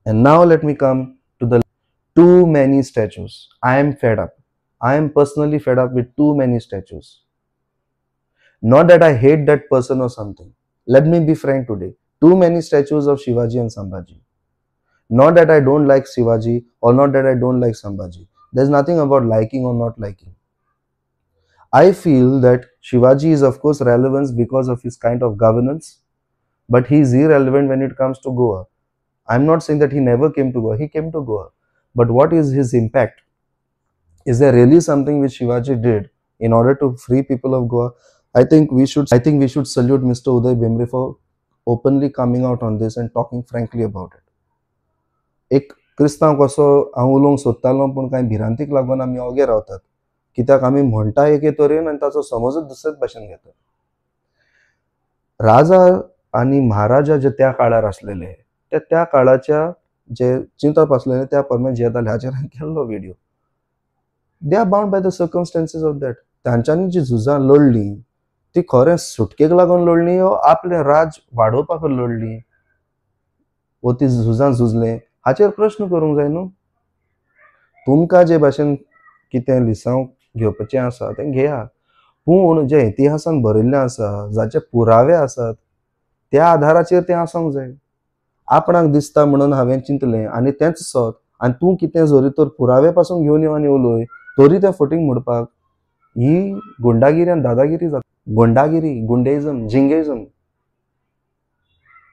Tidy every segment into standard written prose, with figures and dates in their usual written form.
And now let me come to the too many statues. I am fed up. I am personally fed up with too many statues. Not that I hate that person or something. Let me be frank today. Too many statues of Shivaji and Sambhaji. Not that I don't like Shivaji or not that I don't like Sambhaji. There's nothing about liking or not liking. I feel that Shivaji is of course relevant because of his kind of governance, but he is irrelevant when it comes to Goa. I'm not saying that he never came to Goa. He came to Goa. But what is his impact? Is there really something which Shivaji did in order to free people of Goa? I think we should salute Mr. Uday Bhimre for openly coming out on this and talking frankly about it. एक क्रिस्तांव कसो हांव उलोवंक सोदतालो पूण कांय भिरांतीक लागून आमी ओगे रावतात, कित्याक आमी म्हणटा एके तरेन आनी ताचो समजूच दुसरेच भाशेन घेतात. राजा आनी महाराजा जे त्या काळार आसलेले त्या काळाच्या जे चिंतप आसलेले त्या प्रमाणे जियेताले हाचेर हांवें केल्लो video. They are bound by the circumstances of that. तांच्यांनी जी झुजां लढलीं ती खरें सुटकेक लागून लढलीं वो आपलें राज वाडोवपाक लढलीं वो ती झुजां झुजले हाचेर प्रश्न करूंक जाय न्हू. तुमकां जे भाशेन कितें लिसांव घेवपाचें आसा तें घेया, पूण जे इतिहासान बरयल्लें आसा जाचे पुरावे आसात त्या आधाराचेर तें आसूंक जाय. आपणाक दिसता म्हणून हांवें चिंतलें आनी तेंच सत आनी तूं कितें जरी तर पुरावे पासून घेवन यो आनी उलय तरी तें फटींग म्हणपाक ही गुंडागिरी आनी दादागिरी जाता. गुंडागिरी, गुंडेइजम, जिंगेइजम.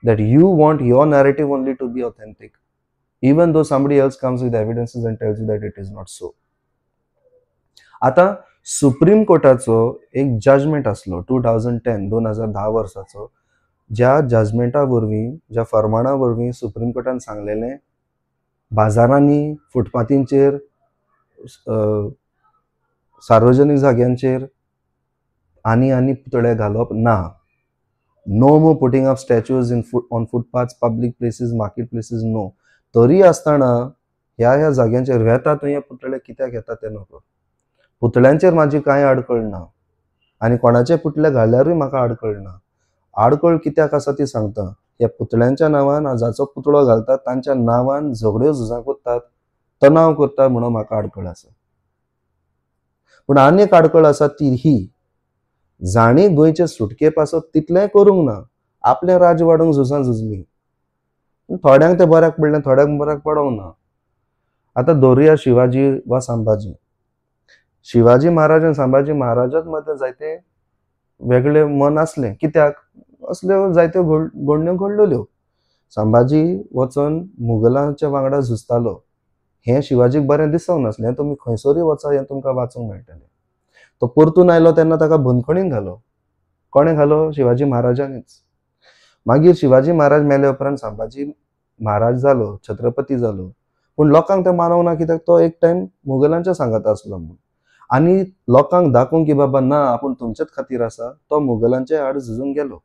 That you want your narrative only to be authentic, even though somebody else comes with evidences and tells you that it is not so. आता सुप्रीम कोर्टाचो एक जजमेंट आसलो 2010 वर्साचो, ज्या जजमेंटा वरवीं ज्या फर्माना वरवीं सुप्रीम कोर्टान सांगलेलें बाजारांनी फुटपाथींचेर सार्वजनीक जाग्यांचेर आनी पुतळे घालप ना. No more putting up statues on footpaths, public places, market places, no. तरी आसतना ह्या जाग्यांचेर वेता थंय हे पुतळे कित्याक येता तें नको. पुतळ्यांचेर म्हाजी कांय आडखळ ना आनी कोणाचे पुतळे घाल्यारूय म्हाका आडखळ ना. आडखळ कित्याक आसा ती सांगता. ह्या पुतळ्यांच्या नांवान जाचो पुतळो घालतात तांच्या नांवान झगड्यो झुजां करतात, तणाव करतात म्हणून म्हाका आडखळ आसा. पूण आनी एक आडखळ आसा ती ही, जाणी गोंयचे सुटके पासत तितलेंय करूंक ना. आपलें राज वाडोवंक झुजां झुजलीं. थोड्यांक तें बऱ्याक पडलें, थोड्यांक बऱ्याक पडोंक ना. आतां धरुया शिवाजी वा संभाजी. शिवाजी महाराज आनी संभाजी महाराजांत मदें जायते वेगळे मन आसलें. कित्याक असल्यो जायत्यो घडण्यो घडलेल्यो. संभाजी वचून मुघलांच्या वांगडा झुजतालो हें शिवाजीक बरें दिसोंक नासलें. तुमी खंयसरूय वचा हें तुमकां वाचूंक मेळटलें. तो परतून आयलो तेन्ना ताका बंदखणीन घालो. कोणें घालो? शिवाजी महाराजांनीच. मागीर शिवाजी महाराज मेले उपरांत संभाजी महाराज जालो, छत्रपती जालो. पूण लोकांक तें मानूंक ना, कित्याक तो एक टायम मुघलांच्या सांगात आसलो म्हणून. आनी लोकांक दाखोवंक की बाबा ना आपूण तुमचेच खातीर आसा, तो मुघलांचे आड झुजून गेलो.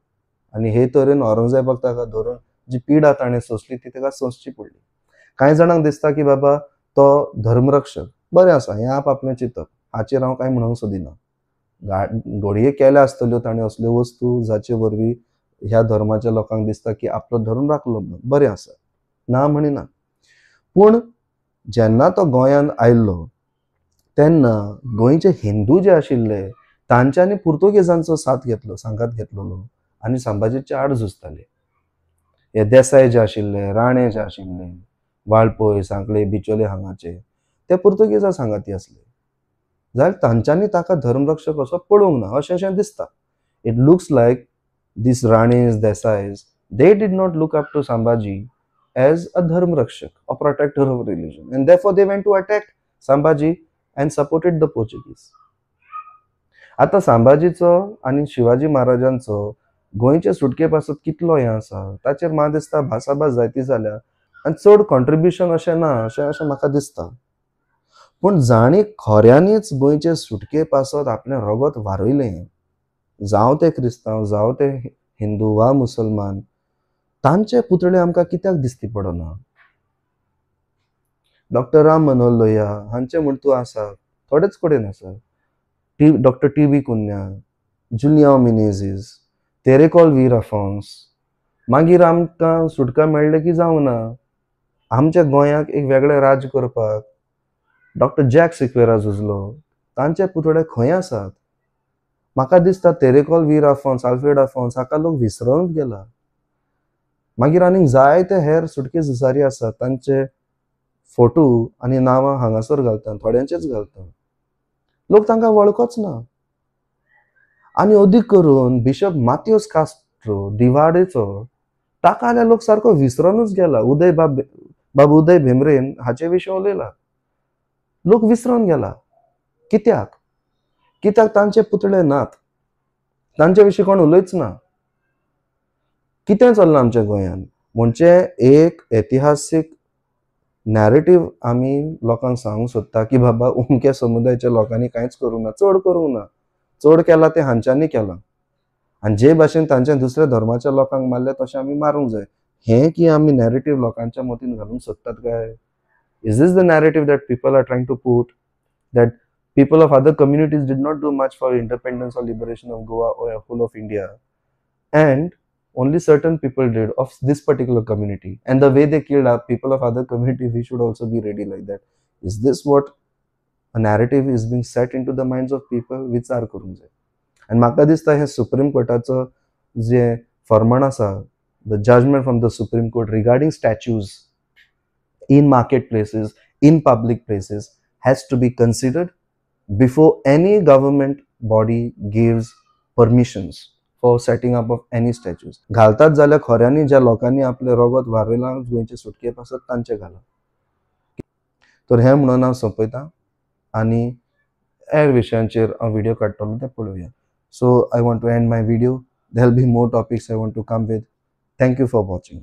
आनी हे तरेन औरंगजेबाक ताका धरून जी पिडा ताणें सोंसली ती ताका सोंसची पडली. कांय जाणांक दिसता की बाबा तो धर्मरक्षक. बरें आसा, हें आपलें चिंतप, हाचेर हांव कांय म्हणूंक सोदिना. घडये केल्या आसतल्यो ताणें असल्यो वस्तू जाचे वरवीं ह्या धर्माच्या लोकांक दिसता की आपलो धर्म राखलो म्हणून. बरें आसा, ना म्हणिना. पूण जेन्ना तो गोंयांत आयिल्लो तेन्ना गोंयचे हिंदू जे आशिल्ले तांच्यांनी पुर्तुगेजांचो सांगात घेतलेलो आनी संभाजीच्या आड झुजताले. हे देसाय जे आशिल्ले, राणे जे आशिल्ले, वाळपय, सांकळे, बिचोले हांगाचे ते पुर्तुगेजां सांगाती आसले. जाल्यार तांच्यांनी ताका धर्मरक्षक असो पळोवंक ना अशें दिसता. It looks like these Ranis, Desais, they did not look up to Sambhaji as a dharmrakshak, a protector of religion, and therefore they went to attack Sambhaji and supported the Portuguese. आता संभाजीचो आनी शिवाजी महाराजांचो गोंयचे सुटके पासत कितलो हें आसा ताचेर म्हाका दिसता भासाभास जायती जाल्या आनी चड कॉन्ट्रिब्युशन अशें ना अशें म्हाका दिसता. पूण जाणी खऱ्यांनीच गोंयचे सुटके पासत आपलें रगत वारयलें, जावं ते क्रिस्तांव जावं ते हिंदू वा मुसलमान, तांचे पुतळे आमकां कित्याक दिसती पडना. डॉक्टर राम मनोहर लोहिया हांचे म्हणतू आसा, थोडेच कडेन आसा. Doctor T B. कुन्या, जुलियांव मिनेझीस, तेरेकॉल वीर अफॉन्स. मागीर आमकां सुटका मेळ्ळें की जावं ना. आमच्या गोंयाक एक वेगळें राज्य करपाक डॉक्टर जॅक सिक्वेरा झुजलो, तांचे पुतळे खंय आसात? म्हाका दिसता तेरेखोल वीर आफोन्स, आल्फ्रेड आफोन्स हाका लोक विसरूनच गेला. मागीर आनीक जायते हेर सुटके झुजारी आसात, तांचे फोटो आनी नांवां हांगासर घालतात, थोड्यांचेच घालतात. लोक तांकां वळखोच ना. आनी अदीक करून बिशप माथ्यूस कास्ट्रो दिवाडेचो ताका जाल्यार लोक सारको विसरूनच गेला. बाब उदय भेंब्रेन हाचे विशीं उलयला. लोक विसरून गेला. कित्याक? कित्याक तांचे पुतळे नात. तांचे विशीं कोण उलयच ना. कितें चल्लां आमच्या गोंयांत? म्हणजे एक ऐतिहासीक नॅरेटिव्ह आमी लोकांक सांगूंक सोदता की बाबा उमके समुदायाच्या लोकांनी कांयच करूंक ना, चड करूंक ना. चड केलां तें हांच्यांनी केलां. आनी जे भाशेन तांच्या दुसऱ्या धर्माच्या लोकांक मारले तशें आमी मारूंक जाय. हें की आमी नॅरेटिव्ह लोकांच्या मतीन घालूंक सोदतात काय? Is this the narrative that people are trying to put? That people of other communities did not do much for independence or liberation of Goa or whole of India, and only certain people did of this particular community. And the way they killed our people of other communities, we should also be ready like that. Is this what a narrative is being set into the minds of people? विचार करूंक जाय. आनी म्हाका दिसता हें supreme कोर्टाचो जें फर्माण आसा, the judgment from the Supreme Court regarding statues in marketplaces, in public places, has to be considered before any government body gives permissions for setting up of any statues. घालतात जाल्यार खऱ्यांनी ज्या लोकांनी आपले रगत व्हारयलां गोंयचे सुटके आसात तांचे घाला. तर हें म्हणून हांव सोंपयतां आनी हेर विशयांचेर हांव व्हिडिओ काडटलो ते पळोवया. So I want to end my video. There will be more topics I want to come with. Thank you for watching.